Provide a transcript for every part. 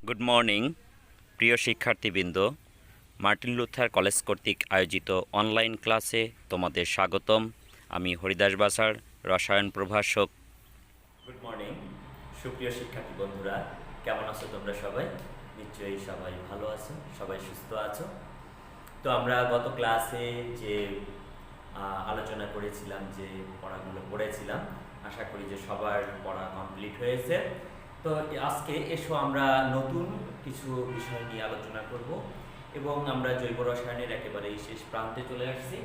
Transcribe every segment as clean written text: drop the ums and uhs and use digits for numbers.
Good morning প্রিয় শিক্ষার্থীবৃন্দ। Martin Luther college কর্তৃক আয়োজিত অনলাইন ক্লাসে তোমাদের স্বাগতম। আমি হরিদাস বাসার রসায়ন প্রভাষক। গুড মর্নিং সুপ্রিয় শিক্ষার্থী বন্ধুরা, কেমন আছো তোমরা সবাই? নিশ্চয়ই সবাই ভালো আছো, সবাই সুস্থ আছো। তো আমরা গত ক্লাসে যে আলোচনা করেছিলাম, যে পড়াগুলো পড়েছিলাম, আশা করি যে সবার পড়া কমপ্লিট হয়েছে। তো আজকে এসো আমরা নতুন কিছু বিষয় নিয়ে আলোচনা করব এবং আমরা জৈব রসায়নের একেবারেই শেষ প্রান্তে চলে আসছি।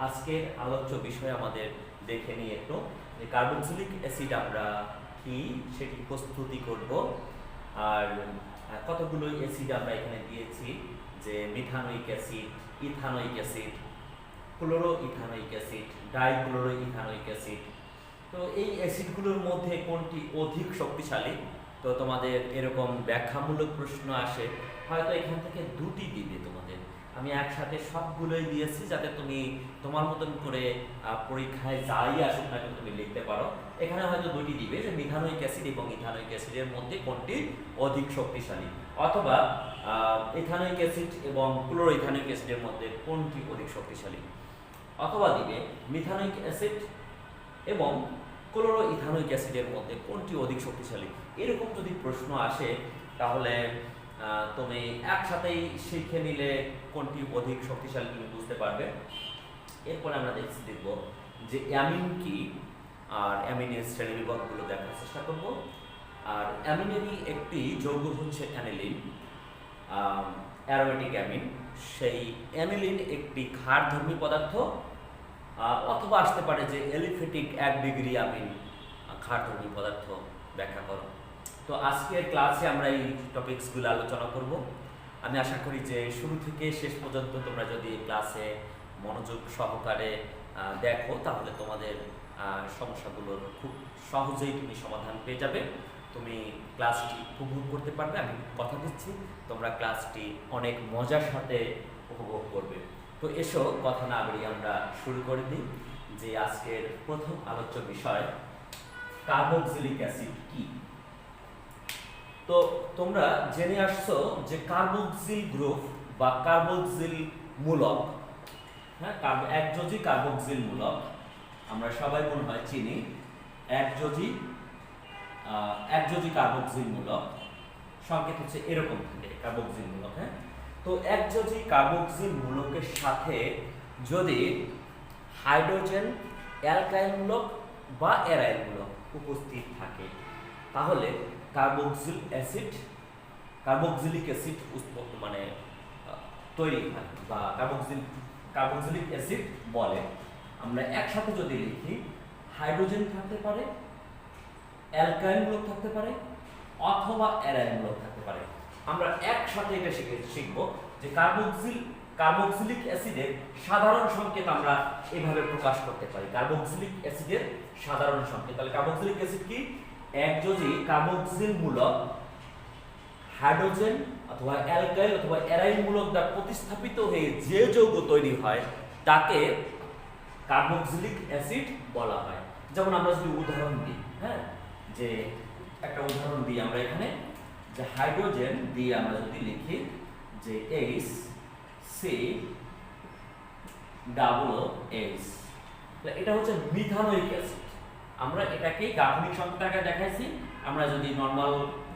আজকের আলোচ্য বিষয় আমাদের দেখে নিয়ে একটু যে কার্বক্সিলিক অ্যাসিড আমরা কি সেটি প্রস্তুতি করব। আর কতগুলো অ্যাসিড আমরা এখানে দিয়েছি, যে methanoic acid, ethanoic acid, chloro ethanoic acid, dichloro ethanoic acid. তো এই অ্যাসিডগুলোর মধ্যে কোনটি অধিক শক্তিশালী? তো তোমাদের এরকম ব্যাখ্যামূলক প্রশ্ন আসে, হয়তো এখান থেকে দুটি দিবে তোমাদের। আমি একসাথে সবগুলোই দিয়েছি যাতে তুমি তোমার মতন করে পরীক্ষায় যাই আসুক না কেন তুমি লিখতে পারো। এখানে হয়তো দুটি দিবে, যে মিথানোইক অ্যাসিড এবং ইথানোইক অ্যাসিডের মধ্যে কোনটি অধিক শক্তিশালী, অথবা ইথানোইক অ্যাসিড এবং ক্লোরো ইথানোইক অ্যাসিডের মধ্যে কোনটি অধিক শক্তিশালী, অথবা দিবে মিথানোইক অ্যাসিড এবং ক্লোরো ইথানোইক অ্যাসিডের মধ্যে কোনটি অধিক শক্তিশালী। এরকম যদি প্রশ্ন আসে তাহলে তুমি একসাথেই শিখে নিলে কোনটি অধিক শক্তিশালী তুমি বুঝতে পারবে। এরপরে আমরা দেখব যে অ্যামিন কি, আর অ্যামিনের শ্রেণীবিভাগগুলো দেখার চেষ্টা করব। আর অ্যামিনেরই একটি যৌগ হচ্ছে অ্যানিলিন, অ্যারোমেটিক অ্যামিন। সেই অ্যানিলিন একটি ক্ষারধর্মী পদার্থ, অথবা আসতে পারে যে এলিফেটিক 1 ডিগ্রি অ্যামিন ক্ষারধর্মী পদার্থ, ব্যাখ্যা করো। তো আজকের ক্লাসে আমরা এই টপিকসগুলো আলোচনা করব। আমি আশা করি যে শুরু থেকে শেষ পর্যন্ত তোমরা যদি ক্লাসে মনোযোগ সহকারে দেখো তাহলে তোমাদের সমস্যাগুলোর খুব সহজেই তুমি সমাধান পেয়ে যাবে, তুমি ক্লাসটি উপভোগ করতে পারবে। আমি কথা দিচ্ছি তোমরা ক্লাসটি অনেক মজার সাথে উপভোগ করবে। তো এসো কথা না বাড়িয়ে আমরা শুরু করে দিই যে আজকের প্রথম আলোচ্য বিষয় কার্বক্সিলিক অ্যাসিড কি। তো তোমরা জেনে আসছো যে কার্বক্সিল গ্রুপ বা কার্বক্সিল মূলক, হ্যাঁ, একযোজী কার্বক্সিল মূলক আমরা সবাই মনে হয় চিনি। একযোজী কার্বক্সিল মূলক সংকেত হচ্ছে এরকম থাকে, কার্বক্সিল মূলক। হ্যাঁ, তো একযোজী কার্বক্সিল মূলকের সাথে যদি হাইড্রোজেন অ্যালকাইল মূলক বা অ্যারাইল মূলক উপস্থিত থাকে তাহলে কার্বক্সিলিক অ্যাসিড মানে তৈরি হয় বা কার্বক্সিলিক অ্যাসিড বলে। আমরা একসাথে যদি লিখি, হাইড্রোজেন থাকতে পারে, অ্যালকাইল মূলক থাকতে পারে, অথবা অ্যারাইল মূলক থাকতে পারে। আমরা একসাথে এটা শিখব যে কার্বক্সিলিক অ্যাসিডের সাধারণ সংকেত আমরা এভাবে প্রকাশ করতে পারি। কার্বক্সিলিক অ্যাসিডের সাধারণ সংকেত, তাহলে কার্বক্সিলিক অ্যাসিড কি? একযোজী কার্বক্সিল মূলক হাইড্রোজেন অথবা অ্যালকাইল অথবা অ্যারাইল মূলক দ্বারা প্রতিস্থাপিত হয়ে যে যৌগ তৈরি হয় তাকে কার্বক্সিলিক অ্যাসিড বলা হয়। যেমন আমরা যদি উদাহরণ দিই, হ্যাঁ, যে একটা উদাহরণ দিই আমরা এখানে, যে হাইড্রোজেন দিয়ে আমরা যদি লিখি যে HCOOH, এটা হচ্ছে মিথানোইক অ্যাসিড। আমরা এটাকে গাঠনিক সংকেত আকারে দেখাইছি, আমরা যদি নরমাল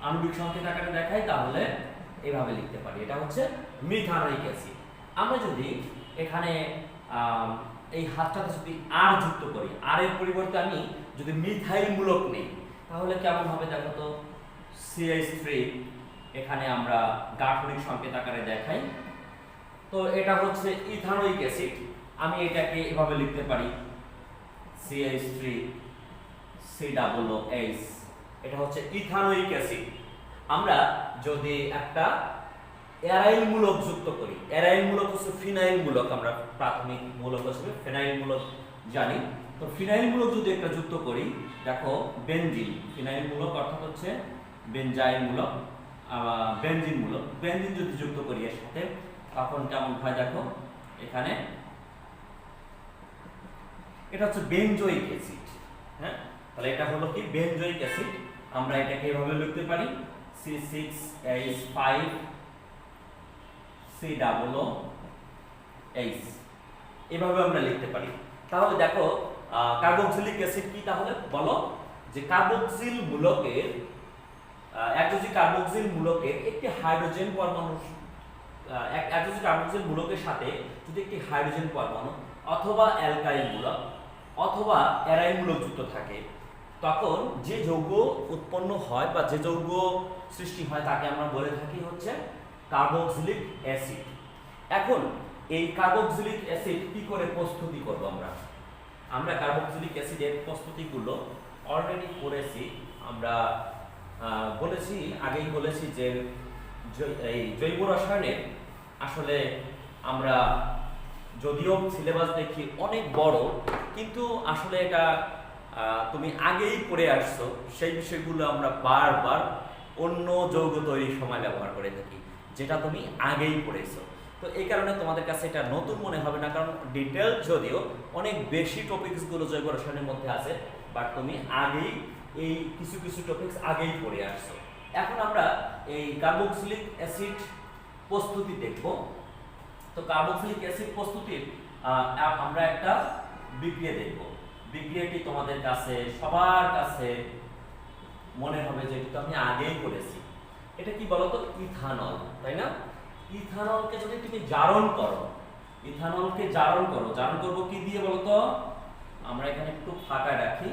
আণবিক সংকেত আকারে দেখাই তাহলে এভাবে লিখতে পারি, এটা হচ্ছে মিথানোইক অ্যাসিড। আমরা যদি এখানে এই হাতটাতে যদি আর যুক্ত করি, আর এর পরিবর্তে আমি যদি মিথাইল মূলক নেই তাহলে কেমন হবে দেখো তো। CH3 এখানে আমরা গাঠনিক সংকেত আকারে দেখাই, তো এটা হচ্ছে ইথানোইক অ্যাসিড। আমি এটাকে এভাবে লিখতে পারি CH3COOH, এটা হচ্ছে ইথানোইক অ্যাসিড। আমরা যদি একটা অ্যারাইল মূলক যুক্ত করি, অ্যারাইল মূলক হচ্ছে ফিনাইল মূলক, আমরা প্রাথমিক মূলক হিসেবে ফিনাইল মূলক জানি। তো ফিনাইল মূলক যদি একটা যুক্ত করি, দেখো বেনজিন, ফিনাইল মূলক অর্থাৎ হচ্ছে বেনজাইল মূলক, বেনজিন মূলক, বেনজিন যদি যুক্ত করি এর সাথে তখন কেমন হয় দেখো এখানে, এটা হচ্ছে বেনজোইক অ্যাসিড। হ্যাঁ, তাহলে এটা হলো কি বেনজোইক অ্যাসিড। আমরা এটাকে এভাবে লিখতে পারি C6H5COOH, এভাবে আমরা লিখতে পারি। তাহলে দেখো কার্বক্সিলিক অ্যাসিড কি, তাহলে বলো যে কার্বক্সিল মূলকের একযোজী কার্বক্সিল মূলকের একটি হাইড্রোজেন পরমাণু একযোজী কার্বক্সিল মূলকের সাথে যদি একটি হাইড্রোজেন পরমাণু অথবা অ্যালকাইল মূলক অথবা অ্যারাইল মূলক যুক্ত থাকে, তখন যে যৌগ উৎপন্ন হয় বা যে যৌগ সৃষ্টি হয় তাকে আমরা বলে থাকি হচ্ছে কার্বক্সিলিক অ্যাসিড। এখন এই কার্বক্সিলিক অ্যাসিড কি করে প্রস্তুতি করব আমরা কার্বক্সিলিক অ্যাসিডের প্রস্তুতিগুলো অলরেডি করেছি। আমরা আগেই বলেছি যে এই জৈব রসায়নের আসলে আমরা যদিও সিলেবাস দেখি অনেক বড়, কিন্তু আসলে এটা তুমি আগেই পড়ে আসছো, সেই বিষয়গুলো আমরা বারবার অন্য যৌগ তৈরির সময় ব্যবহার করে থাকি, যেটা তুমি আগেই পড়েছো। তো এই কারণে তোমাদের কাছে এটা নতুন মনে হবে না, কারণ ডিটেল যদিও অনেক বেশি টপিকসগুলো জৈব রসায়নের মধ্যে আছে, বাট তুমি আগেই এই কিছু কিছু টপিকস আগেই পড়ে আসছো। এখন আমরা এই কার্বক্সিলিক অ্যাসিড প্রস্তুতি দেখব। তো কার্বক্সিলিক অ্যাসিড প্রস্তুতির আমরা একটা বিক্রিয়া দেখব। বিক্রিয়াটি তোমাদের কাছে সবার কাছে মনে হবে যে এটা আমি আগেই করেছি। এটা কি বলতো? ইথানল, তাই না? ইথানলকে যদি তুমি জারণ করো, জারণ করব কি দিয়ে বলতো? আমরা এখানে একটু ফাঁকা রাখি,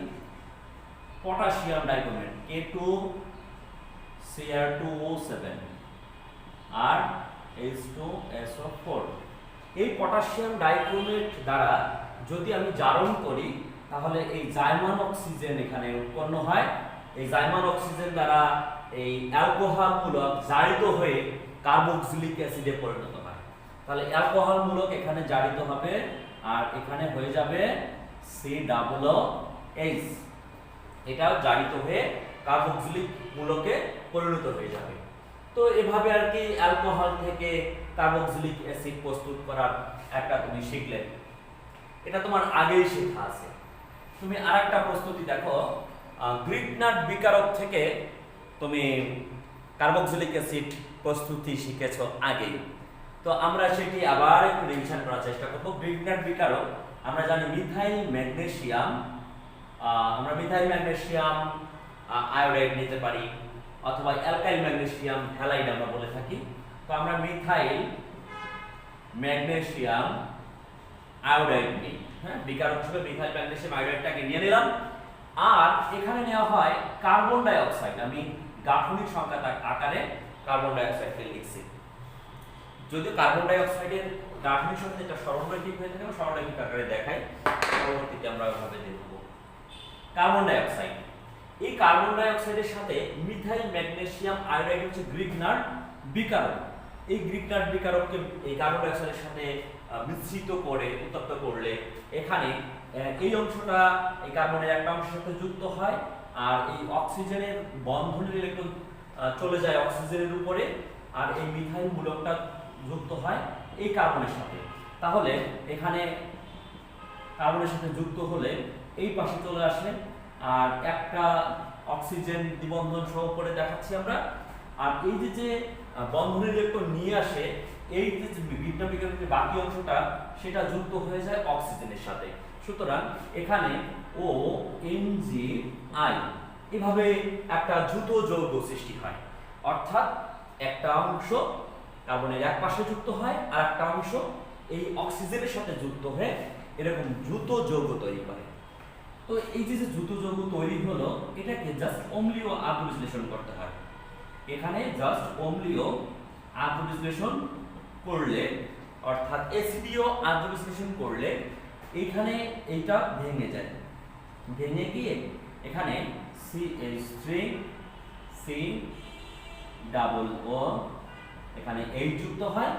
পটাশিয়াম ডাইক্রোমেট K2Cr2O7 আর H2SO4। এই পটাশিয়াম ডাইক্রোমেট দ্বারা যদি আমি জারণ করি, তাহলে এই জাইমান অক্সিজেন এখানে উৎপন্ন হয়। এই জাইমান অক্সিজেন দ্বারা এই অ্যালকোহল মূলক জারিত হয়ে কার্বক্সিলিক অ্যাসিডে পরিণত হয়। তাহলে অ্যালকোহল মূলক এখানে জারিত হবে আর এখানে হয়ে যাবে COOH, এটাও জারিত হয়ে কার্বক্সিলিক মূলকে পরিণত হয়ে যাবে। তো এভাবে আর কি অ্যালকোহল থেকে কার্বক্সিলিক অ্যাসিড প্রস্তুত করার একটা তুমি শিখলে, এটা তোমার আগেই শেখা আছে। তুমি আরেকটা প্রস্তুতি দেখো, গ্রিগনাট বিকারক থেকে তুমি কার্বক্সিলিক অ্যাসিড প্রস্তুতি শিখেছো আগেই। তো আমরা সেটি আবার একটু রিভিশন করার চেষ্টা করব। গ্রিগনাট বিকারক আমরা জানি মিথাইল ম্যাগনেসিয়াম আয়োডাইড নিতে পারি, অথবা অ্যালকাইল ম্যাগনেসিয়াম হ্যালাইড আমরা বলে থাকি। তো আমরা মিথাইল ম্যাগনেসিয়াম আয়োডাইড নিই, হ্যাঁ, বিকারক হিসেবে মিথাইল ম্যাগনেসিয়াম আয়োডাইডটাকে নিয়ে নিলাম। আর এখানে নেওয়া হয় কার্বন ডাই অক্সাইড। আমি গাঠনিক সংখ্যা আকারে কার্বন ডাই অক্সাইডকে লিখছি, যদিও কার্বন ডাই অক্সাইডের গাঠনিক সংখ্যা যেটা সরলরৈখিক হয়ে থাকে, সরলরৈখিক আকারে দেখাই, পরবর্তীতে আমরা ওইভাবে দেখব। কার্বন ডাই অক্সাইড, এই কার্বন ডাই অক্সাইডের সাথে মিথাইল ম্যাগনেসিয়াম আয়োডাইড হচ্ছে গ্রিগনাট বিকারক। এই গ্রিগনাট বিকারককে এই কার্বন ডাই অক্সাইডের সাথে মিশ্রিত করে উত্তপ্ত করলে এখানে এই অংশটা এই কার্বনের একটা অংশের সাথে যুক্ত হয়, আর এই অক্সিজেনের বন্ধনের ইলেকট্রন চলে যায় অক্সিজেনের উপরে, আর এই মিথাইল মূলকটা যুক্ত হয় এই কার্বনের সাথে। তাহলে এখানে কার্বনের সাথে যুক্ত হলে এই পাশে চলে আসে, আর একটা অক্সিজেন দ্বিবন্ধন সহ করে দেখাচ্ছি আমরা। আর এই যে বন্ধনের ইলেকট্রন নিয়ে আসে, এই যে গ্রিগনাট বিকারকের বাকি অংশটা সেটা যুক্ত হয়ে যায় অক্সিজেনের সাথে। সুতরাং এখানে ONGI এভাবে একটা দ্রুত যৌগ সৃষ্টি হয়, অর্থাৎ একটা অংশ কার্বনের এক পাশে যুক্ত হয় আর একটা অংশ এই অক্সিজেনের সাথে যুক্ত হয়ে এরকম দ্রুত যৌগ তৈরি করে। তো এই যে দ্রুত যৌগ তৈরি হলো, এটাকে জাস্ট অম্লীয় আদ্র বিশ্লেষণ করতে হয়। এখানে জাস্ট অম্লীয় আদ্র বিশ্লেষণ করলে, অর্থাৎ অ্যাসিডীয় আদ্র বিশ্লেষণ করলে এইখানে এইটা ভেঙে যায়, ভেঙে গিয়ে এখানে CH3COO এখানে H যুক্ত হয়,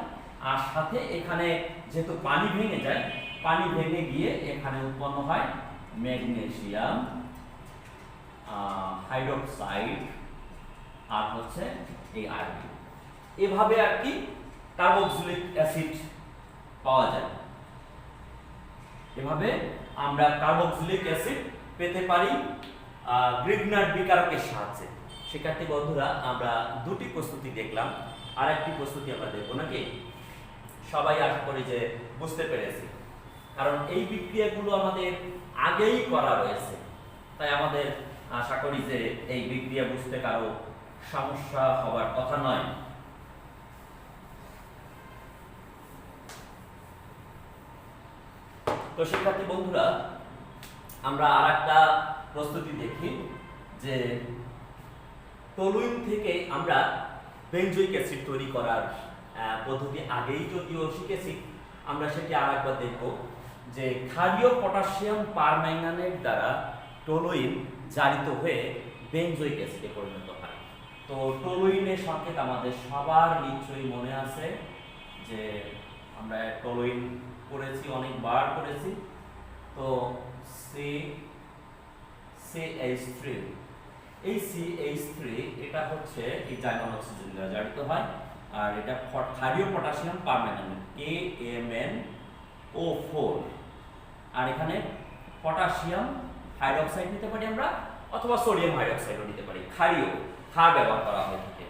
আর সাথে এখানে যেহেতু পানি ভেঙে যায়, পানি ভেঙে গিয়ে এখানে উৎপন্ন হয় ম্যাগনেসিয়াম হাইড্রোক্সাইড আর হচ্ছে এই আয়ন। এভাবে আর কি কার্বক্সিলিক অ্যাসিড পাওয়া যায়। এভাবে আমরা কার্বক্সিলিক অ্যাসিড পেতে পারি গ্রিগনাট বিকারকের সাহায্যে। শিক্ষার্থী বন্ধুরা, আমরা দুটি প্রস্তুতি দেখলাম, আর একটি প্রস্তুতি আমরা দেখবো নাকি? সবাই আশা করি যে বুঝতে পেরেছি, কারণ এই বিক্রিয়াগুলো আমাদের আগেই করা রয়েছে, তাই আমাদের আশা করি যে এই বিক্রিয়া বুঝতে কারো সমস্যা হওয়ার কথা নয়। তো শিক্ষার্থী বন্ধুরা, আমরা আর একটা প্রস্তুতি দেখি যে টলুইন থেকে আমরা বেনজোইক অ্যাসিড তৈরি করার পদ্ধতি আগেই যদিও শিখেছি, আমরা সেটি আর একবার দেখব যে ক্ষারীয় পটাশিয়াম পারম্যাঙ্গানেট দ্বারা টলুইন জারিত হয়ে বেনজোইক অ্যাসিডে পরিণত হয়। তো টলুইনের সংকেত আমাদের সবার নিশ্চয়ই মনে আছে যে আমরা টলুইন করেছি, অনেকবার করেছি। তো CH3, এই CH3 এটা হচ্ছে এই জার্মান অক্সিজেন দ্বারা জারিত হয়, আর এটা ক্ষারীয় পটাশিয়াম পারম্যাঙ্গানেট KMnO4, আর এখানে পটাশিয়াম হাইড্রোক্সাইড নিতে পারি আমরা, অথবা সোডিয়াম হাইড্রোক্সাইডও নিতে পারি, ক্ষার ব্যবহার করা হয়ে থাকে।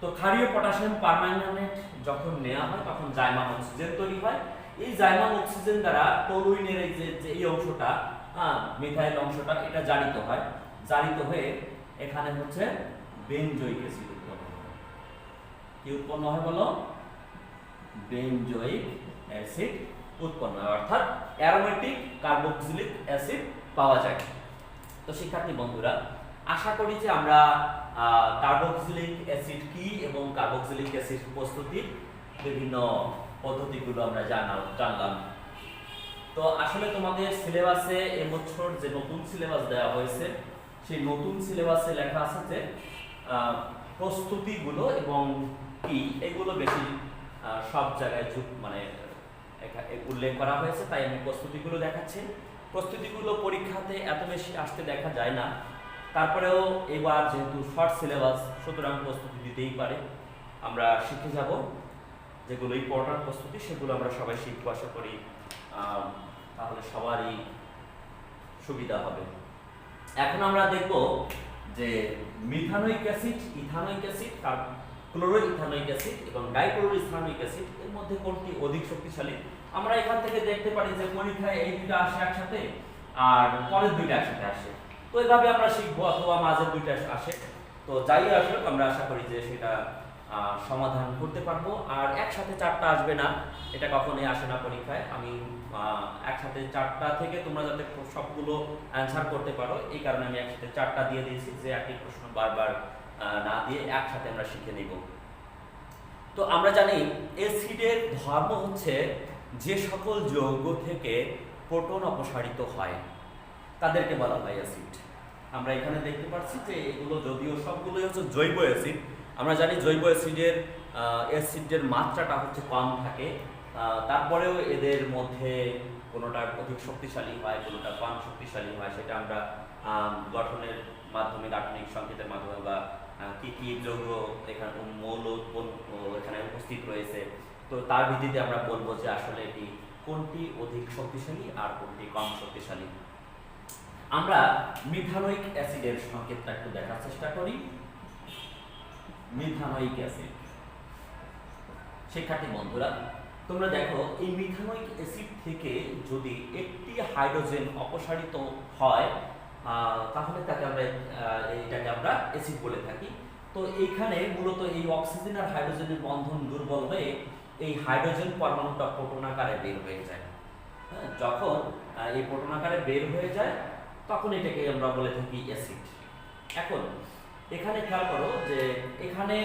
তো ক্ষারীয় পটাশিয়াম পারম্যাঙ্গানেট যখন নেওয়া হয় তখন জার্মান অক্সিজেন তৈরি হয়। এই জার্মান অক্সিজেন দ্বারা টলুইনের এই অংশটা, মিথাইল অংশটা, এটা জারিত হয়। জারিত হয়ে এখানে হচ্ছে বেনজোইক অ্যাসিড উৎপন্ন হয়। কি উৎপন্ন হয় বলো? বেনজোইক অ্যাসিড উৎপন্ন হয়, অর্থাৎ অ্যারোমেটিক কার্বক্সিলিক অ্যাসিড পাওয়া যায়। তো শিক্ষার্থী বন্ধুরা, আশা করি যে আমরা কার্বক্সিলিক অ্যাসিড কি এবং কার্বক্সিলিক অ্যাসিড প্রস্তুতির বিভিন্ন পদ্ধতিগুলো আমরা জানলাম। তো আসলে তোমাদের সিলেবাসে এবছর যে নতুন সিলেবাস দেওয়া হয়েছে, সেই নতুন সিলেবাসে লেখা আছে যে প্রস্তুতিগুলো এবং কি এগুলো বেশি সব জায়গায় উল্লেখ করা হয়েছে, তাই আমি প্রস্তুতিগুলো দেখাচ্ছি। প্রস্তুতিগুলো পরীক্ষাতে এত বেশি আসতে দেখা যায় না, তারপরেও এবার যেহেতু শর্ট সিলেবাস, সুতরাং প্রস্তুতি দিতেই পারে। আমরা শিখে যাব যেগুলো ইম্পর্টেন্ট প্রস্তুতি, সেগুলো আমরা সবাই শিখবো আশা করি, তাহলে সবারই সুবিধা হবে। এখন আমরা দেখব যে methanoic acid, ethanoic acid, chloroethanoic acid এবং ডাইক্লোরোইথানোইক অ্যাসিড এর মধ্যে কোনটি অধিক শক্তিশালী। আমরা এখান থেকে দেখতে পারি যে পরীক্ষায় এই দুটো আসে একসাথে, আর পরের দুইটা একসাথে আসে। তো এভাবে আমরা শিখবো, অথবা মাঝের দুইটা আসে। তো যাই আসলে আমরা আশা করি যে সেটা সমাধান করতে পারবো। আর একসাথে চারটা আসবে না, এটা কখনোই আসে না পরীক্ষায়। আমি একসাথে চারটা থেকে তোমরা যাতে সবগুলো অ্যান্সার করতে পারো, এই কারণে আমি একসাথে চারটা দিয়ে দিয়েছি, যে একই প্রশ্ন বারবার না দিয়ে একসাথে আমরা শিখে নিব। তো আমরা জানি অ্যাসিডের ধর্ম হচ্ছে যে সকল যৌগ থেকে প্রোটন অপসারিত হয় তাদেরকে বলা হয় অ্যাসিড। আমরা এখানে দেখতে পাচ্ছি যে এগুলো যদিও সবগুলোই হচ্ছে জৈব অ্যাসিড, আমরা জানি জৈব অ্যাসিডের মাত্রাটা হচ্ছে কম থাকে, তারপরেও এদের মধ্যে কোনোটা অধিক শক্তিশালী হয়, কোনোটা কম শক্তিশালী হয়, সেটা আমরা গঠনের মাধ্যমে, গাঠনিক সংকেতের মাধ্যমে, বা কি কি যৌগ এখানে মৌল এখানে উপস্থিত রয়েছে, তো তার ভিত্তিতে আমরা বলবো যে আসলে এটি কোনটি অধিক শক্তিশালী আর কোনটি কম শক্তিশালী। আমরা মিথানোইক অ্যাসিডের সংকেতটা একটু দেখার চেষ্টা করি। মিথানোইক অ্যাসিড, শিক্ষার্থী বন্ধুরা তোমরা দেখো, এই মিথানোইক অ্যাসিড থেকে যদি একটি হাইড্রোজেন অপসারিত হয় তাহলে এটাকে আমরা অ্যাসিড বলে থাকি। তো এইখানে মূলত এই অক্সিজেন আর হাইড্রোজেনের বন্ধন দুর্বল হয়ে এই হাইড্রোজেন পরমাণুটা প্রোটন আকারে বের হয়ে যায়। যখন এই প্রোটন আকারে বের হয়ে যায় তখন এটাকে আমরা বলে থাকি অ্যাসিড। এখন এখানে খেয়াল করো যে এখানে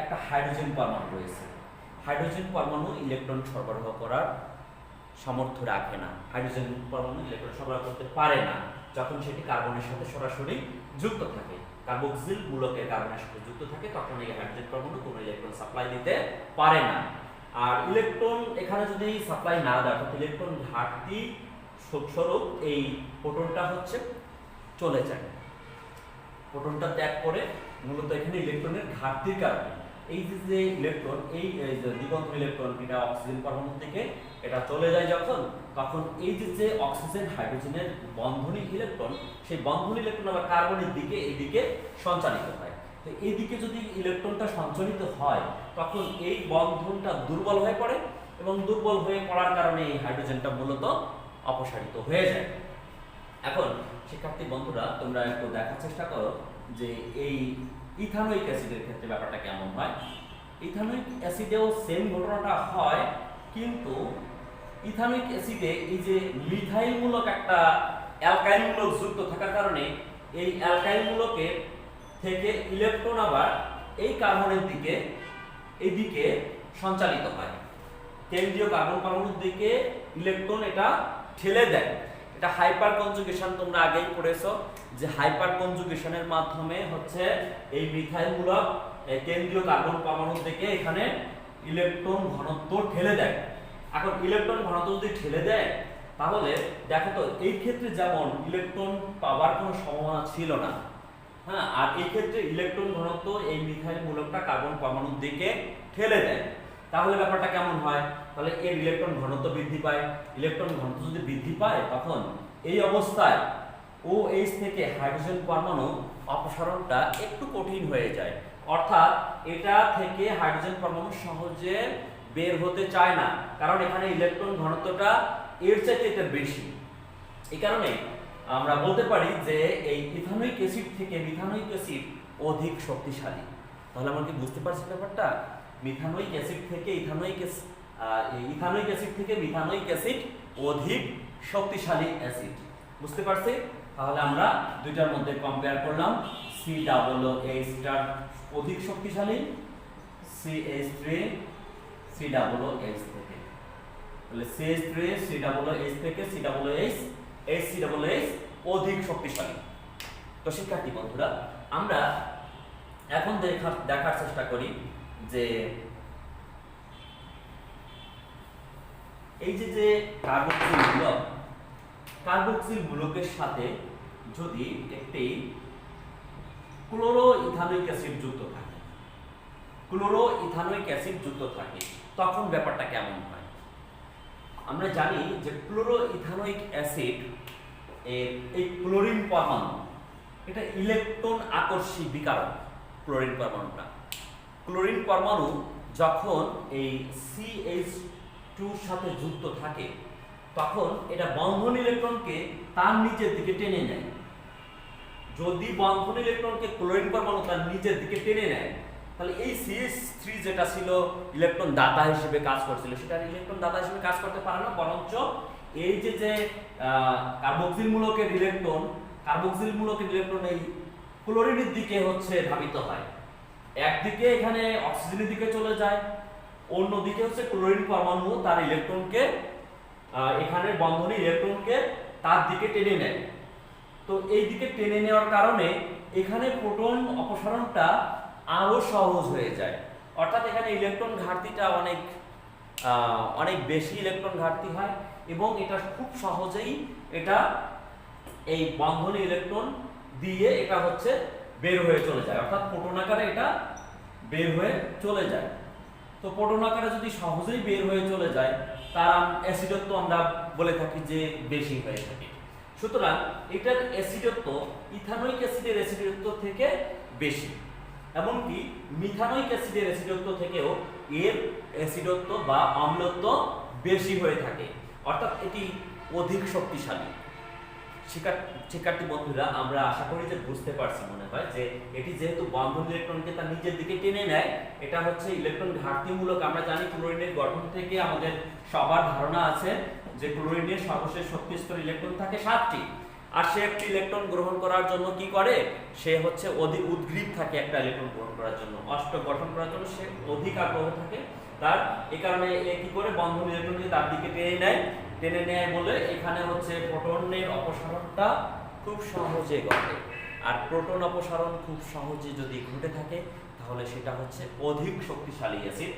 একটা হাইড্রোজেন পরমাণু রয়েছে। হাইড্রোজেন পরমাণু ইলেকট্রন সরবরাহ করার সামর্থ্য রাখে না, হাইড্রোজেন পরমাণু ইলেকট্রন সরবরাহ করতে পারে না যখন সেটি কার্বনের সাথে সরাসরি যুক্ত থাকে। কার্বক্সিল মূলকের কার্বনের সাথে যুক্ত থাকে, তখন এই হাইড্রোজেন পরমাণু কোনো ইলেকট্রন সাপ্লাই দিতে পারে না। আর ইলেকট্রন এখানে যদি সাপ্লাই না দেয়, অর্থাৎ ইলেকট্রন ঘাটতি স্বরূপ এই প্রোটনটা হচ্ছে চলে যায়, প্রোটনটা ত্যাগ করে। মূলত এখানে ইলেকট্রনের ঘাটতির কারণে এই যে ইলেকট্রন, এই দিগন্ত ইলেকট্রন, এটা অক্সিজেন পরমাণু থেকে এটা চলে যায় যখন, তখন এই যে অক্সিজেন হাইড্রোজেনের বন্ধনী ইলেকট্রন, সেই বন্ধনী ইলেকট্রন আবার কার্বনের দিকে এইদিকে সঞ্চালিত হয়। তো এইদিকে যদি ইলেকট্রনটা সঞ্চালিত হয় তখন এই বন্ধনটা দুর্বল হয়ে পড়ে এবং দুর্বল হয়ে পড়ার কারণে এই হাইড্রোজেনটা মূলত অপসারিত হয়ে যায়। এখন শিক্ষার্থী বন্ধুরা তোমরা একটু দেখার চেষ্টা করো যে এই ইথানোয়িক অ্যাসিডের ক্ষেত্রে ব্যাপারটা কেমন হয়। ইথানোয়িক অ্যাসিডেও সেম ঘটনাটা হয়, কিন্তু ইথানোয়িক অ্যাসিডে এই যে মিথাইল মূলক একটা অ্যালকাইল মূলক যুক্ত থাকার কারণে এই অ্যালকাইল মূলকের থেকে ইলেকট্রন আবার এই কার্বনের দিকে এইদিকে সঞ্চালিত হয়। কেন্দ্রীয় কার্বন পরমাণুর দিকে ইলেকট্রন এটা ঠেলে দেয়। এটা হাইপার কনজুগেশন তোমরা আগেই পড়েছো যে হাইপার কনজুগেশনের মাধ্যমে হচ্ছে এই মিথাইল মূলক কেন্দ্রীয় কার্বন পরমাণুর দিকে এখানে ইলেকট্রন ঘনত্ব ঠেলে দেয়। এখন ইলেকট্রন ঘনত্ব যদি ঠেলে দেয় তাহলে দেখো তো এই ক্ষেত্রে যেমন ইলেকট্রন পাওয়ার কোনো সম্ভাবনা ছিল না, হ্যাঁ, আর এই ক্ষেত্রে ইলেকট্রন ঘনত্ব এই মিথাইল মূলকটা কার্বন পরমাণুর দিকে ঠেলে দেয়। তাহলে ব্যাপারটা কেমন হয়? তাহলে এর ইলেকট্রন ঘনত্ব বৃদ্ধি পায়। ইলেকট্রন ঘনত্ব যদি বৃদ্ধি পায় তখন এই অবস্থায় OH থেকে হাইড্রোজেন পরমাণু অপসারণটা একটু কঠিন হয়ে যায়, অর্থাৎ এটা থেকে হাইড্রোজেন পরমাণু সহজে বের হতে চায় না, কারণ এখানে ইলেকট্রন ঘনত্বটা এর চাইতে এটা বেশি। এই কারণে আমরা বলতে পারি যে এই ইথানোয়িক অ্যাসিড থেকে মিথানোয়িক অ্যাসিড অধিক শক্তিশালী। তাহলে আমরা কি বুঝতে পারছি ব্যাপারটা? মিথানোয়িক অ্যাসিড থেকে ইথানোয়িক অ্যাসিড থেকে মিথানোয়িক অ্যাসিড অধিক শক্তিশালী অ্যাসিড। বুঝতে পারছি? তাহলে আমরা দুইটার মধ্যে কম্পেয়ার করলাম। COOH অধিক শক্তিশালী CH3 COOH থেকে। তাহলে CH3 COOH থেকে HCOOH অধিক শক্তিশালী। তো শিক্ষার্থী বন্ধুরা আমরা এখন দেখার চেষ্টা করি যে এই যে কার্বক্সিল মূলকের সাথে যদি একটি ক্লোরো ইথানোয়িক অ্যাসিড যুক্ত থাকে তখন ব্যাপারটা কেমন হয়? আমরা জানি যে ক্লোরো ইথানোয়িক অ্যাসিড এই ক্লোরিন পরমাণু এটা ইলেকট্রন আকর্ষী বিকারক। ক্লোরিন পরমাণু যখন এই CH2 সাথে যুক্ত থাকে তখন এটা বন্ধন ইলেকট্রনকে তার নিচের দিকে টেনে নেয়। যদি বন্ধন ইলেকট্রনকে ক্লোরিন পরমাণু তার নিচের দিকে টেনে নেয় তাহলে এই CH3 যেটা ছিল ইলেকট্রন দাতা হিসেবে কাজ করছিল সেটা ইলেকট্রন দাতা হিসেবে কাজ করতে পারে না, বরঞ্চ এই যে কার্বক্সিল মূলকের ইলেকট্রন এই ক্লোরিনের দিকে হচ্ছে ধাবিত হয়। একদিকে এখানে অক্সিজেনের দিকে চলে যায়, অন্যদিকে হচ্ছে ক্লোরিন পরমাণু তার ইলেকট্রনকে এখানে বন্ধনী ইলেকট্রনকে তার দিকে টেনে নেয়। তো এই দিকে টেনে নেওয়ার কারণে এখানে প্রোটন অপসারণটা আরো সহজ হয়ে যায়, অর্থাৎ এখানে ইলেকট্রন ঘাটতিটা অনেক বেশি ইলেকট্রন ঘাটতি হয় এবং এটা খুব সহজেই এটা এই বন্ধনী ইলেকট্রন দিয়ে এটা হচ্ছে বের হয়ে চলে যায়, অর্থাৎ প্রোটন আকারে এটা বের হয়ে চলে যায়। তো প্রোটন আকারে যদি সহজেই বের হয়ে চলে যায় তার অ্যাসিডত্ব আমরা বলে থাকি যে বেশি হয়ে থাকে। সুতরাং এটার অ্যাসিডত্ব ইথানোয়িক অ্যাসিডের অ্যাসিডত্ব থেকে বেশি, এমনকি মিথানোয়িক অ্যাসিডের অ্যাসিডত্ব থেকেও এর অ্যাসিডত্ব বা অম্লত্ব বেশি হয়ে থাকে, অর্থাৎ এটি অধিক শক্তিশালী। শিক্ষার্থী বন্ধুরা আমরা আশা করি যে বুঝতে পারছি মনে হয় যে এটি যেহেতু বন্ধন ইলেকট্রনকে তার নিচের দিকে টেনে নেয়, এটা হচ্ছে ইলেকট্রন ঘাটতিমূলক। আমরা জানি ক্লোরিনের গঠন থেকে আমাদের সবার ধারণা আছে যে ক্লোরিনের সর্বশেষ শক্তি স্তর ইলেকট্রন থাকে 7টি, আর সে একটি ইলেকট্রন গ্রহণ করার জন্য কি করে, সে হচ্ছে অধিক উদ্গ্রীব থাকে একটা ইলেকট্রন গ্রহণ করার জন্য, অষ্টক গঠন করার জন্য সে অধিক আগ্রহ থাকে তার। এই কারণে এ কি করে বন্ধন ইলেকট্রনকে তার দিকে টেনে নেয় বলে এখানে হচ্ছে প্রোটনের অপসারণটা খুব সহজে ঘটে। আর প্রোটন অপসারণ খুব সহজে যদি ঘটে থাকে তাহলে সেটা হচ্ছে অধিক শক্তিশালী অ্যাসিড।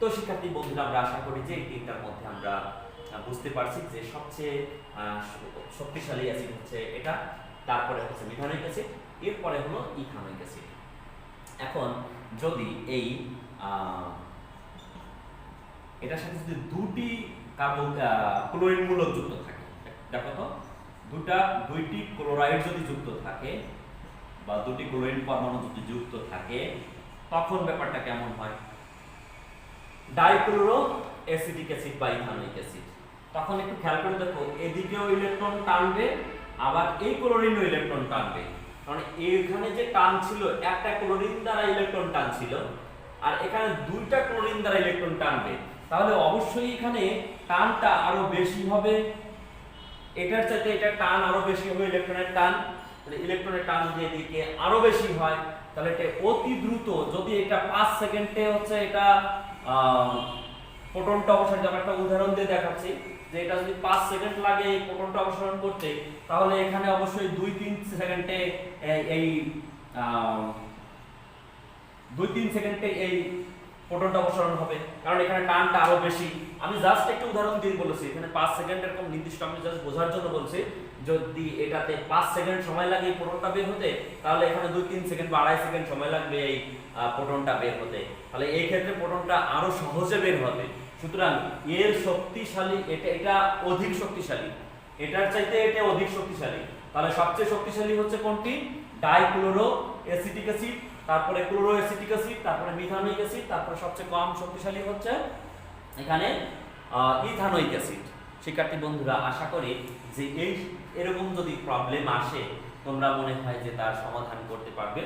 তো শিক্ষার্থী বন্ধুরা আমরা আশা করি যে এই তিনটার মধ্যে আমরা বুঝতে পারছি যে সবচেয়ে শক্তিশালী অ্যাসিড হচ্ছে এটা, তারপরে হচ্ছে মিথানোয়িক অ্যাসিড, এরপরে হলো ইথানোয়িক অ্যাসিড। এখন যদি এই এটার সাথে যদি দুটি ক্লোরিন মূলক যুক্ত থাকে, দেখো তো দুইটি ক্লোরাইড যদি যুক্ত থাকে বা দুটি ক্লোরিন পরমাণু যদি যুক্ত থাকে তখন ব্যাপারটা কেমন হয়? ডাইক্লোরো অ্যাসিটিক অ্যাসিড বা ইথানোয়িক অ্যাসিড। তখন একটু খেয়াল করে দেখো, এদিকেও ইলেকট্রন টানবে, আবার এই ক্লোরিনও ইলেকট্রন টানবে। কারণ এখানে যে টান ছিল, একটা ক্লোরিন দ্বারা ইলেকট্রন টান ছিল, আর এখানে দুইটা ক্লোরিন দ্বারা ইলেকট্রন টানবে। তাহলে অবশ্যই এখানে টানটা আরো বেশি হবে, এটার চাইতে এটা টান আরো বেশি হবে, ইলেকট্রনের টান। তাহলে ইলেকট্রনের টান যদি এদিকে আরো বেশি হয়, তাহলে এটা অতি দ্রুত, যদি এটা 5 সেকেন্ডে হচ্ছে এটা প্রোটনটা অবসরণ, যেমন একটা উদাহরণ দিয়ে দেখাচ্ছি যে এটা যদি 5 সেকেন্ড লাগে এই প্রোটনটা অবসরণ করতে, তাহলে এখানে অবশ্যই 2-3 সেকেন্ডে এই 2-3 সেকেন্ডে এই প্রোটনটা অবসরণ হবে, কারণ এখানে টানটা আরো বেশি। আমি জাস্ট একটা উদাহরণ দিয়ে বলেছি, এখানে 5 সেকেন্ড এরকম নির্দিষ্ট আমি জাস্ট বোঝার জন্য বলছি। যদি এটাতে 5 সেকেন্ড সময় লাগে এই প্রোটনটা বের হতে, তাহলে এখানে 2-3 সেকেন্ড বা 2.5 সেকেন্ড সময় লাগবে এই প্রোটনটা বের হতে। তাহলে এই ক্ষেত্রে প্রোটনটা আরো সহজে বের হবে। সুতরাং এর শক্তিশালী, এটা অধিক শক্তিশালী, এটার চাইতে এটা অধিক শক্তিশালী। তাহলে সবচেয়ে শক্তিশালী হচ্ছে কোনটি? ডাইক্লোরো অ্যাসিটিক অ্যাসিড, তারপরে ক্লোরো অ্যাসিটিক অ্যাসিড, তারপরে মিথানোয়িক অ্যাসিড, তারপরে সবচেয়ে কম শক্তিশালী হচ্ছে এখানে ইথানোয়িক অ্যাসিড। শিক্ষার্থী বন্ধুরা, আশা করি যে এরকম যদি প্রবলেম আসে, তোমরা মনে হয় যে তার সমাধান করতে পারবে,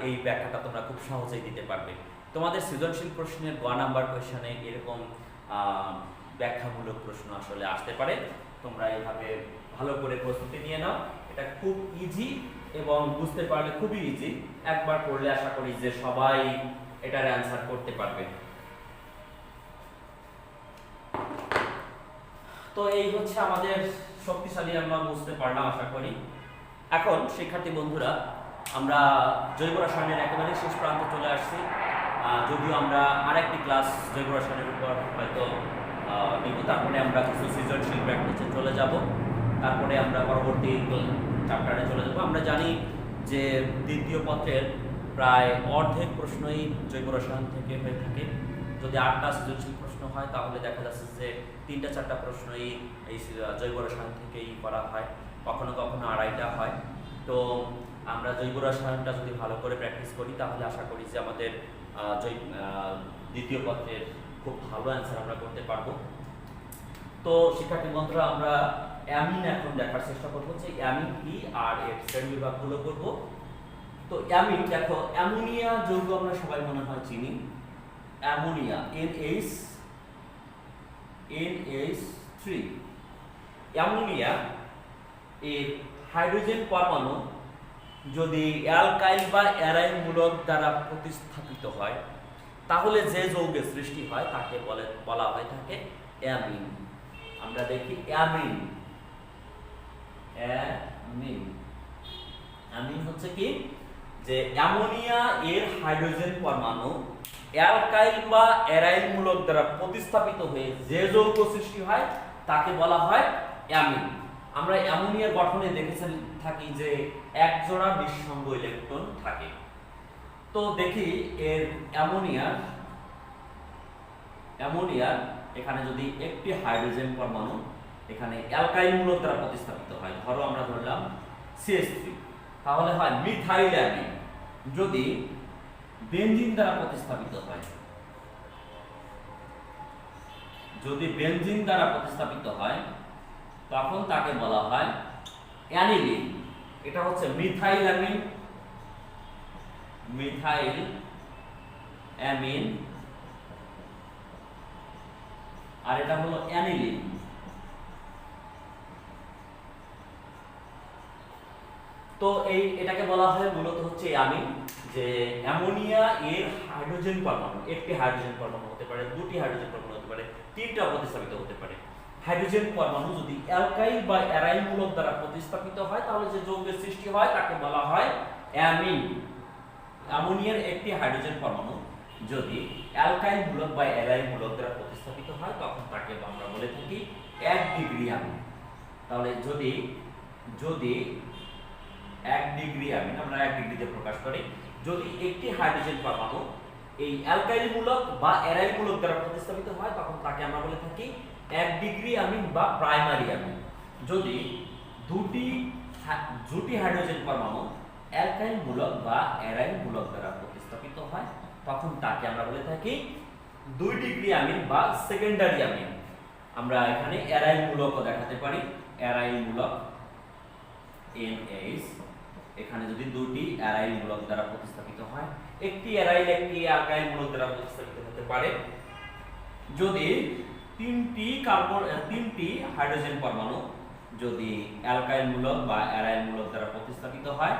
এই ব্যাখ্যাটা তোমরা খুব সহজেই দিতে পারবে। তোমাদের সৃজনশীল প্রশ্নের 1 নাম্বার কোশ্চেনে এরকম ব্যাখ্যামূলক প্রশ্ন আসলে আসতে পারে। তোমরা এইভাবে ভালো করে প্রস্তুতি নিয়ে নাও। এটা খুব ইজি এবং বুঝতে পারলে খুবই ইজি। একবার পড়লে আশা করি যে সবাই এটার অ্যান্সার করতে পারবে। তো এই হচ্ছে আমাদের শক্তিশালী, আমরা বুঝতে পারলাম আশা করি। এখন শিক্ষার্থী বন্ধুরা, আমরা জৈব রসায়নের একেবারে শেষ প্রান্তে চলে আসছি। যদিও আমরা আরেকটি ক্লাস জৈব রসায়নের উপর হয়তো নিব, তারপরে আমরা কিছু সৃজনশীল প্র্যাকটিসে চলে যাব, তারপরে আমরা পরবর্তী চ্যাপ্টারে চলে যাব। আমরা জানি যে দ্বিতীয় পত্রের প্রায় অর্ধেক প্রশ্নই জৈব রসায়ন থেকে হয়ে থাকে। যদি 8টা সৃজনশীল প্রশ্ন হয়, তাহলে দেখা যাচ্ছে যে 3-4টা প্রশ্নই এই জৈব রসায়ন থেকেই করা হয়, কখনো কখনো 2.5টা হয়। তো আমরা জৈব রসায়নটা যদি ভালো করে প্র্যাকটিস করি, তাহলে আশা করি যে আমাদের দ্বিতীয় পত্রের খুব ভালো অ্যান্সার আমরা করতে পারবো। তো শিক্ষার্থী বন্ধুরা, আমরা অ্যামিন এখন দেখার চেষ্টা করবো যে অ্যামিন কি আর এর শ্রেণীবিভাগগুলো করব। তো অ্যামিন, দেখো অ্যামোনিয়া যৌগ আমরা সবাই মনে হয় চিনি। Ammonia NH3। অ্যামোনিয়া এর হাইড্রোজেন পরমাণু যদি অ্যালকাইল বা অ্যারাইল মূলক দ্বারা প্রতিস্থাপিত হয়, তাহলে যে যৌগের সৃষ্টি হয় তাকে বলা হয় থাকে অ্যামিন। আমরা দেখি অ্যামিন হচ্ছে কি, যে অ্যামোনিয়া এর হাইড্রোজেন পরমাণু অ্যালকাইল বা অ্যারাইল মূলক দ্বারা প্রতিস্থাপিত হয়ে যে যৌগ সৃষ্টি হয় তাকে বলা হয় অ্যামিন। আমরা অ্যামোনিয়ার গঠনে দেখেছি থাকি যে এক জোড়া নিঃসঙ্গ ইলেকট্রন থাকে। তো দেখি এর অ্যামোনিয়ার এখানে যদি একটি হাইড্রোজেন পরমাণু এখানে অ্যালকাইল মূলক দ্বারা প্রতিস্থাপিত হয়, ধরো আমরা ধরলাম CH3, তাহলে হয় মিথাইল অ্যামিন। যদি বেনজিন দ্বারা প্রতিস্থাপিত হয়, তখন তাকে বলা হয় অ্যানিলিন। এটা হচ্ছে মিথাইল অ্যামিন, আর এটা হলো অ্যানিলিন। তো এটাকে বলা হয় মূলত হচ্ছে অ্যামিন, যে অ্যামোনিয়া এর হাইড্রোজেন পরমাণু, একটি হাইড্রোজেন পরমাণু হতে পারে, দুটি হাইড্রোজেন পরমাণু হতে পারে, 3টা প্রতিস্থাপিত হতে পারে। হাইড্রোজেন পরমাণু যদি অ্যালকাইল বা অ্যারাইল মূলক দ্বারা প্রতিস্থাপিত হয়, তাহলে যে যৌগের সৃষ্টি হয় তাকে বলা হয় অ্যামিন। অ্যামোনিয়ার একটি হাইড্রোজেন পরমাণু যদি অ্যালকাইল মূলক বা অ্যারাইল মূলক দ্বারা প্রতিস্থাপিত হয়, তখন তাকে আমরা বলে থাকি 1 ডিগ্রি অ্যামিন। তাহলে যদি 1 ডিগ্রি অ্যামিন, আমরা 1 ডিগ্রিতে প্রকাশ করি, যদি একটি হাইড্রোজেন পরমাণু এই অ্যালকাইল মূলক বা অ্যারাইল মূলক দ্বারা প্রতিস্থাপিত হয়, তখন তাকে আমরা বলে থাকি 1 ডিগ্রি অ্যামিন বা প্রাইমারি অ্যামিন। যদি দুটি হাইড্রোজেন পরমাণু অ্যালকাইল মূলক বা অ্যারাইল মূলক দ্বারা প্রতিস্থাপিত হয় তখন তাকে আমরা বলে থাকি 2 ডিগ্রি অ্যামিন বা সেকেন্ডারি অ্যামিন। আমরা এখানে অ্যারাইল মূলকও দেখাতে পারি, অ্যারাইল মূলক NH, এখানে যদি দুটি অ্যারাইল মূলক দ্বারা প্রতিস্থাপিত হয়, একটি অ্যারাইল একটি অ্যালকাইল মূলক দ্বারা প্রতিস্থাপিত হতে পারে যদি তিনটি হাইড্রোজেন পরমাণু যদি অ্যালকাইল মূলক বা অ্যারাইল মূলক দ্বারা প্রতিস্থাপিত হয়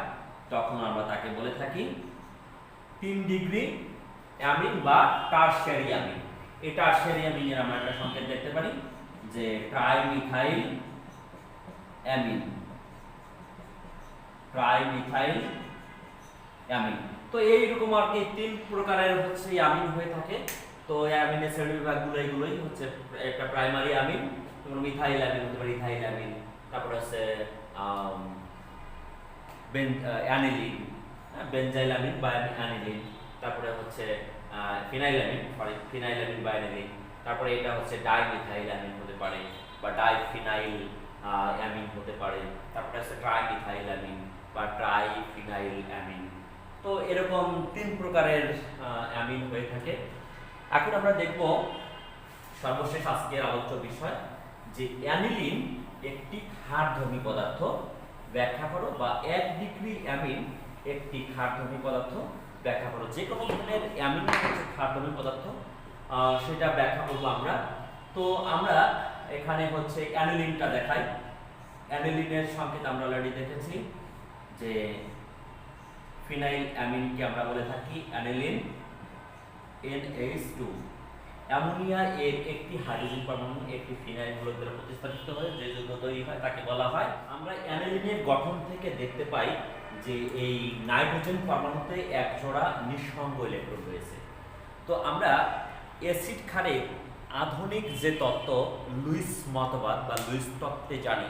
তখন আমরা তাকে বলে থাকি 3 ডিগ্রি অ্যামিন বা টারশিয়ারি অ্যামিন। এই টারশিয়ারি অ্যামিনের আমরা একটা সংকেত দেখতে পারি যে ট্রাইমিথাইল অ্যামিন, ট্রাইমিথাইল অ্যামিন। তো এইরকম আর কি 3 প্রকারের হচ্ছে অ্যামিন হয়ে থাকে। তো অ্যামিনের শ্রেণীবিভাগগুলো এগুলোই হচ্ছে, একটা প্রাইমারি অ্যামিন, যেমন মিথাইল অ্যামিন হতে পারে, ইথাইল অ্যামিন, তারপরে হচ্ছে অ্যানিলিন, বেনজাইল অ্যামিন বা অ্যানিলিন, তারপরে হচ্ছে ফিনাইল অ্যামিন, ফিনাইল অ্যামিন বা অ্যানিলিন, তারপরে এটা হচ্ছে ডাইমিথাইল অ্যামিন হতে পারে বা ডাইফিনাইল অ্যামিন হতে পারে, তারপরে হচ্ছে ট্রাইমিথাইল অ্যামিন বা ট্রাইফিনাইল অ্যামিন। তো এরকম 3 প্রকারের অ্যামিন হয়ে থাকে। এখন আমরা দেখব সর্বশেষ আজকের আলোচ্য বিষয় যে অ্যানিলিন একটি ক্ষারধর্মী পদার্থ ব্যাখ্যা করো, বা 1 ডিগ্রি অ্যামিন একটি ক্ষারধর্মী পদার্থ ব্যাখ্যা করো। যে কোনো ধরনের অ্যামিন হচ্ছে ক্ষারধর্মী পদার্থ, সেটা ব্যাখ্যা করব আমরা। তো আমরা এখানে হচ্ছে অ্যানিলিনটা দেখাই। অ্যানিলিনের সংকেত আমরা অলরেডি দেখেছি যে ফিনাইল অ্যামিনকে আমরা বলে থাকি অ্যানিলিন NH2। অ্যামোনিয়া এর একটি হাইড্রোজেন পরমাণু একটি ফিনাইল মূলক দ্বারা প্রতিস্থাপিত হয়ে যে যৌগ তৈরি হয় তাকে বলা হয়। আমরা অ্যানিলিনের গঠন থেকে দেখতে পাই যে এই নাইট্রোজেন পরমাণুতে এক জোড়া নিঃসঙ্গ ইলেকট্রন রয়েছে। তো আমরা অ্যাসিড ক্ষারের আধুনিক যে তত্ত্ব লুইস মতবাদ বা লুইস তত্ত্বে জানি,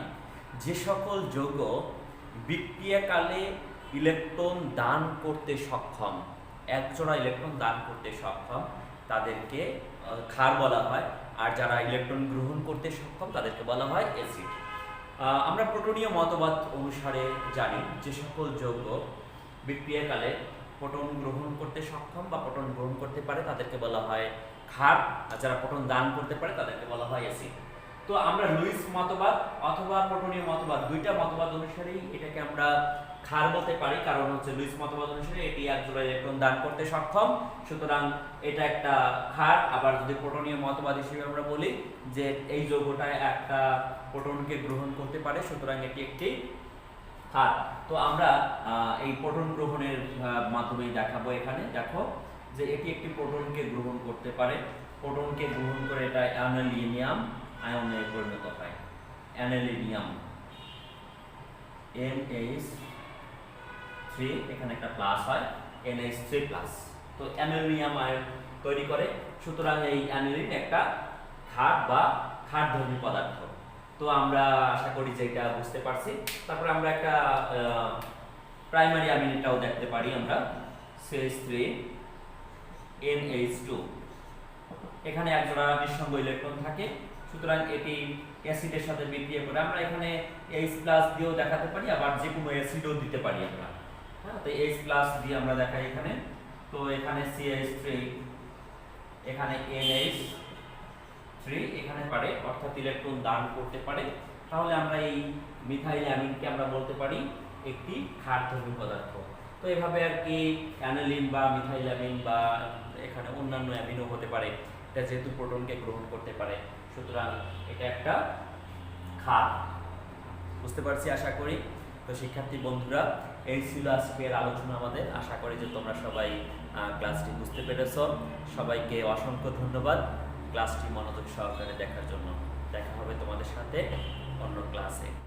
যে সকল যৌগ বিক্রিয়াকালে ইলেকট্রন দান করতে সক্ষম, এক জোড়া ইলেকট্রন দান করতে সক্ষম, তাদেরকে ক্ষার বলা হয়, আর যারা ইলেকট্রন গ্রহণ করতে সক্ষম তাদেরকে বলা হয় অ্যাসিড। আমরা প্রোটনীয় মতবাদ অনুসারে জানি যে সকল যৌগ বিক্রিয়াকালে প্রোটন গ্রহণ করতে সক্ষম বা প্রোটন গ্রহণ করতে পারে তাদেরকে বলা হয় ক্ষার, আর যারা প্রোটন দান করতে পারে তাদেরকে বলা হয় অ্যাসিড। তো আমরা লুইস মতবাদ অথবা প্রোটনীয় মতবাদ, দুইটা মতবাদ অনুসারেই এটাকে আমরা ক্ষার বলতে পারি, কারণ হচ্ছে লুইস মতবাদ অনুসারে এটি এক জোড়া ইলেকট্রন দান করতে সক্ষম, সুতরাং এটা একটা ক্ষার। আবার যদি প্রোটনীয় মতবাদ হিসেবে আমরা বলি যে এই যৌগটা একটা প্রোটনকে গ্রহণ করতে পারে, সুতরাং এটি একটি ক্ষার। তো আমরা এই প্রোটন গ্রহণের মাধ্যমে দেখাবো। এখানে দেখো যে এটি একটি প্রোটনকে গ্রহণ করতে পারে, প্রোটনকে গ্রহণ করে এটা অ্যানিলিনিয়াম আয়নে পরিণত হয়। অ্যানিলিনিয়াম NH3, এখানে একটা প্লাস হয়, NH3+। তো অ্যানিলিনিয়াম আয়ন তৈরি করে, সুতরাং এই অ্যানিলিন একটা ক্ষার বা ক্ষারধর্মী পদার্থ। তো আমরা আশা করি যে এটা বুঝতে পারছি। তারপরে আমরা একটা প্রাইমারি অ্যামিনটাও দেখতে পারি আমরা, CH3 NH2। এখানে এক জোড়া নিঃসঙ্গ ইলেকট্রন থাকে, সুতরাং এটি অ্যাসিডের সাথে বিক্রিয়া করে। আমরা এখানে H+ দিয়েও দেখাতে পারি, আবার যে কোনো অ্যাসিডও দিতে পারি আমরা। হ্যাঁ, তো H+ দিয়ে আমরা দেখাই এখানে। তো এখানে CH3, এখানে NH3, এখানে পারে, অর্থাৎ ইলেকট্রন দান করতে পারে। তাহলে আমরা এই মিথাইল অ্যামিনকে আমরা বলতে পারি একটি ক্ষারধর্মী পদার্থ। তো এভাবে আর কি অ্যানিলিন বা মিথাইল অ্যামিন বা এখানে অন্যান্য অ্যামিনও হতে পারে, এটা যেহেতু প্রোটনকে গ্রহণ করতে পারে, সুতরাং এটা একটা ক্ষার। বুঝতে পারছি আশা করি। তো শিক্ষার্থী বন্ধুরা, এই ছিল আজকের আলোচনা আমাদের। আশা করি যে তোমরা সবাই ক্লাসটি বুঝতে পেরেছ। সবাইকে অসংখ্য ধন্যবাদ ক্লাসটি মনোযোগ সহকারে দেখার জন্য। দেখা হবে তোমাদের সাথে অন্য ক্লাসে।